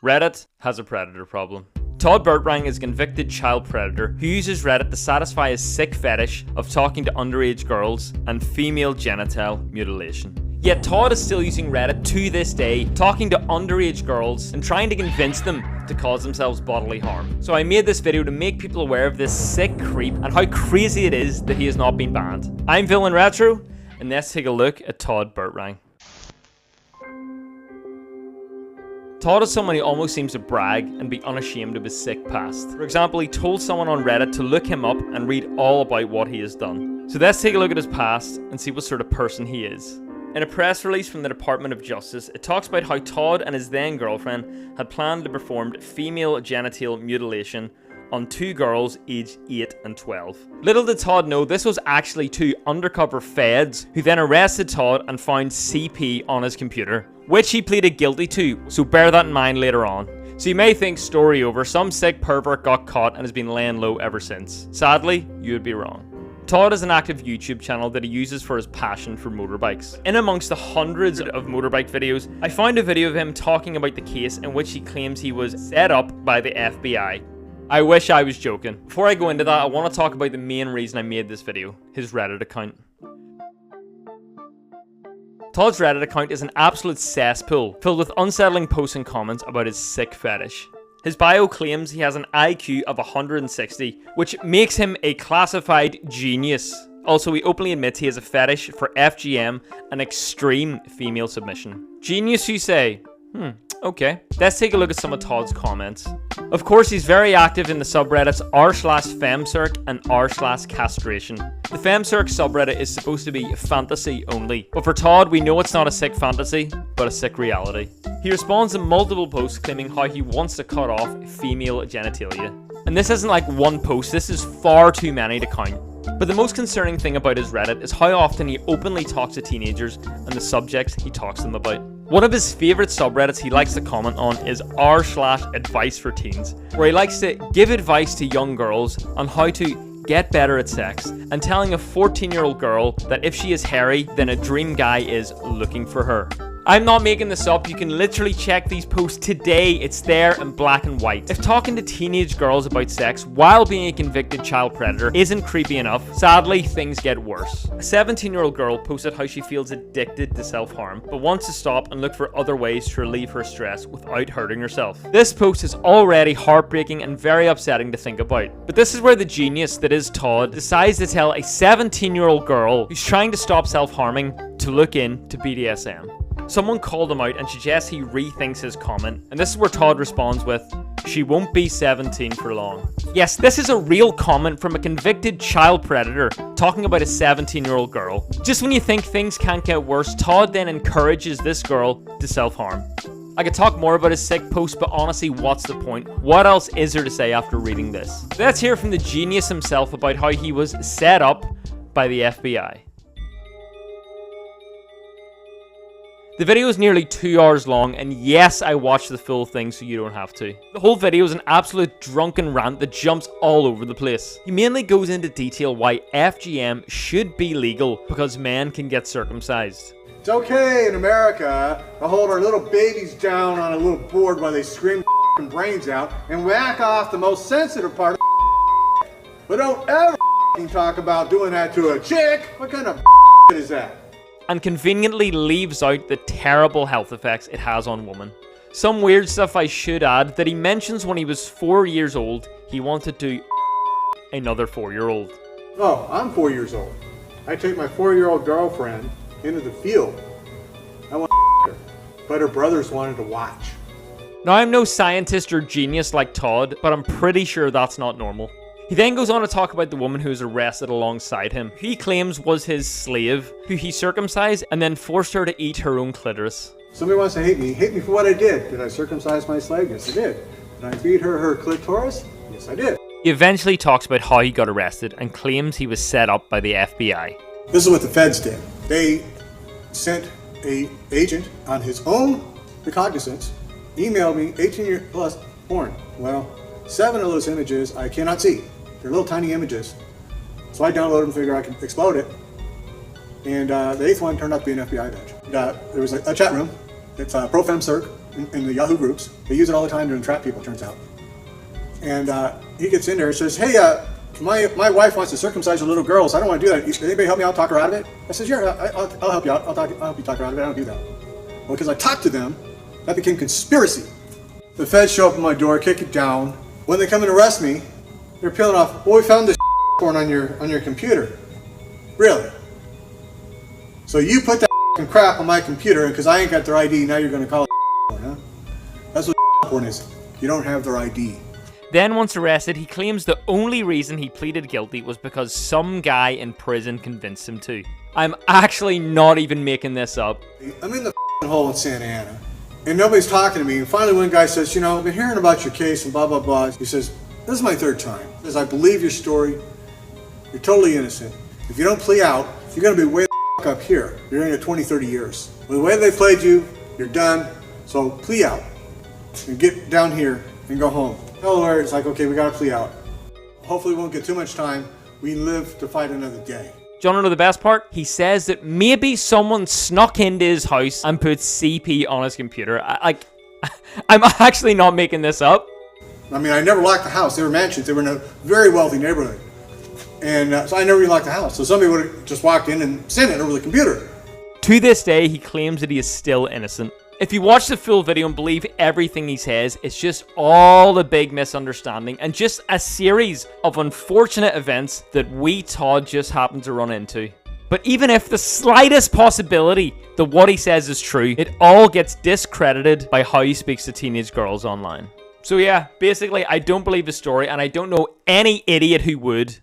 Reddit has a predator problem. Todd Bertrang is a convicted child predator who uses Reddit to satisfy his sick fetish of talking to underage girls and female genital mutilation. Yet Todd is still using Reddit to this day, talking to underage girls and trying to convince them to cause themselves bodily harm. So I made this video to make people aware of this sick creep and how crazy it is that he has not been banned. I'm VillainRetro, and let's take a look at Todd Bertrang. Todd is someone who almost seems to brag and be unashamed of his sick past. For example, he told someone on Reddit to look him up and read all about what he has done. So let's take a look at his past and see what sort of person he is. In a press release from the Department of Justice, it talks about how Todd and his then girlfriend had planned to perform female genital mutilation on two girls aged 8 and 12. Little did Todd know this was actually two undercover feds who then arrested Todd and found CP on his computer, which he pleaded guilty to, so bear that in mind later on. So you may think story over, some sick pervert got caught and has been laying low ever since. Sadly, you would be wrong. Todd has an active YouTube channel that he uses for his passion for motorbikes. In amongst the hundreds of motorbike videos, I found a video of him talking about the case in which he claims he was set up by the FBI. I wish I was joking. Before I go into that, I want to talk about the main reason I made this video, his Reddit account. Todd's Reddit account is an absolute cesspool, filled with unsettling posts and comments about his sick fetish. His bio claims he has an IQ of 160, which makes him a classified genius. Also, he openly admits he has a fetish for FGM and extreme female submission. Genius, you say? Okay. Let's take a look at some of Todd's comments. Of course, he's very active in the subreddits r/femcirc and r/castration. The femcirc subreddit is supposed to be fantasy only, but for Todd, we know it's not a sick fantasy, but a sick reality. He responds to multiple posts claiming how he wants to cut off female genitalia. And this isn't like one post, this is far too many to count. But the most concerning thing about his Reddit is how often he openly talks to teenagers and the subjects he talks to them about. One of his favourite subreddits he likes to comment on is r/advice for teens, where he likes to give advice to young girls on how to get better at sex, and telling a 14-year-old girl that if she is hairy, then a dream guy is looking for her. I'm not making this up, you can literally check these posts today, it's there in black and white. If talking to teenage girls about sex while being a convicted child predator isn't creepy enough, sadly things get worse. A 17-year-old girl posted how she feels addicted to self-harm, but wants to stop and look for other ways to relieve her stress without hurting herself. This post is already heartbreaking and very upsetting to think about. But this is where the genius that is Todd decides to tell a 17-year-old girl who's trying to stop self-harming to look into BDSM. Someone called him out and suggests he rethinks his comment, and this is where Todd responds with, "She won't be 17 for long." Yes, this is a real comment from a convicted child predator talking about a 17-year-old girl. Just when you think things can't get worse, Todd then encourages this girl to self-harm. I could talk more about his sick post, but honestly, what's the point? What else is there to say after reading this? Let's hear from the genius himself about how he was set up by the FBI. The video is nearly 2 hours long, and yes, I watched the full thing so you don't have to. The whole video is an absolute drunken rant that jumps all over the place. He mainly goes into detail why FGM should be legal because men can get circumcised. It's okay in America to hold our little babies down on a little board while they scream their brains out and whack off the most sensitive part of but don't ever talk about doing that to a chick. What kind of is that? And conveniently leaves out the terrible health effects it has on women. Some weird stuff I should add, that he mentions when he was 4 years old, he wanted to another 4-year-old. Oh, I'm 4 years old. I take my 4-year-old girlfriend into the field. I want her, but her brothers wanted to watch. Now, I'm no scientist or genius like Todd, but I'm pretty sure that's not normal. He then goes on to talk about the woman who was arrested alongside him, who he claims was his slave, who he circumcised and then forced her to eat her own clitoris. Somebody wants to hate me for what I did. Did I circumcise my slave? Yes, I did. Did I feed her clitoris? Yes, I did. He eventually talks about how he got arrested and claims he was set up by the FBI. This is what the feds did. They sent an agent on his own recognizance, emailed me 18-year plus porn. Well, 7 of those images I cannot see. They're little tiny images. So I downloaded them, figure I can explode it. And the 8th one turned out to be an FBI badge. There was a chat room It's ProFemCirc in the Yahoo groups. They use it all the time to entrap people, it turns out. And he gets in there and says, hey, my wife wants to circumcise a little girl, so I don't want to do that. Can anybody help me out, talk her out of it? I said, sure, I'll help you out. I'll help you talk her out of it. I don't do that. Well, because I talked to them, that became conspiracy. The feds show up at my door, kick it down. When they come and arrest me, they're peeling off, well, we found this porn on your computer. Really? So you put that crap on my computer, because I ain't got their ID, now you're going to call it porn, huh? That's what porn is. You don't have their ID. Then, once arrested, he claims the only reason he pleaded guilty was because some guy in prison convinced him to. I'm actually not even making this up. I'm in the hole in Santa Ana, and nobody's talking to me, and finally one guy says, you know, I've been hearing about your case and blah, blah, blah. He says, this is my third time. He says, I believe your story. You're totally innocent. If you don't plea out, you're going to be way the up here. You're going to get 20, 30 years. With the way they played you, you're done. So plea out and get down here and go home. Tell the lawyer, it's like, okay, we got to plea out. Hopefully we won't get too much time. We live to fight another day. Do you want to know the best part? He says that maybe someone snuck into his house and put CP on his computer. I'm actually not making this up. I mean, I never locked the house. They were mansions. They were in a very wealthy neighborhood. And so I never even locked the house. So somebody would have just walked in and sent it over the computer. To this day, he claims that he is still innocent. If you watch the full video and believe everything he says, it's just all a big misunderstanding and just a series of unfortunate events that we, Todd, just happened to run into. But even if the slightest possibility that what he says is true, it all gets discredited by how he speaks to teenage girls online. So yeah, basically, I don't believe the story, and I don't know any idiot who would.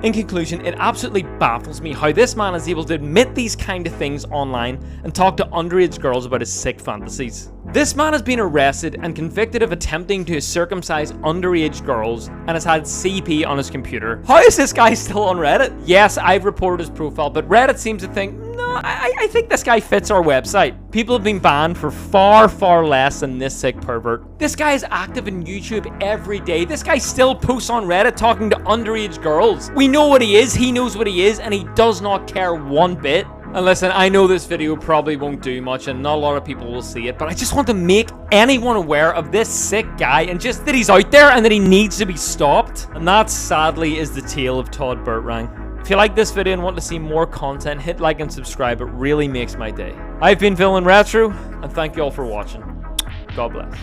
In conclusion, it absolutely baffles me how this man is able to admit these kind of things online and talk to underage girls about his sick fantasies. This man has been arrested and convicted of attempting to circumcise underage girls and has had CP on his computer. How is this guy still on Reddit? Yes, I've reported his profile, but Reddit seems to think, no, I think this guy fits our website. People have been banned for far, far less than this sick pervert. This guy is active in YouTube every day. This guy still posts on Reddit talking to underage girls. We know what he is, he knows what he is, and he does not care one bit. And listen, I know this video probably won't do much and not a lot of people will see it, but I just want to make anyone aware of this sick guy and just that he's out there and that he needs to be stopped. And that, sadly, is the tale of Todd Bertrang. If you like this video and want to see more content, hit like and subscribe. It really makes my day. I've been VillainRetro, and thank you all for watching. God bless.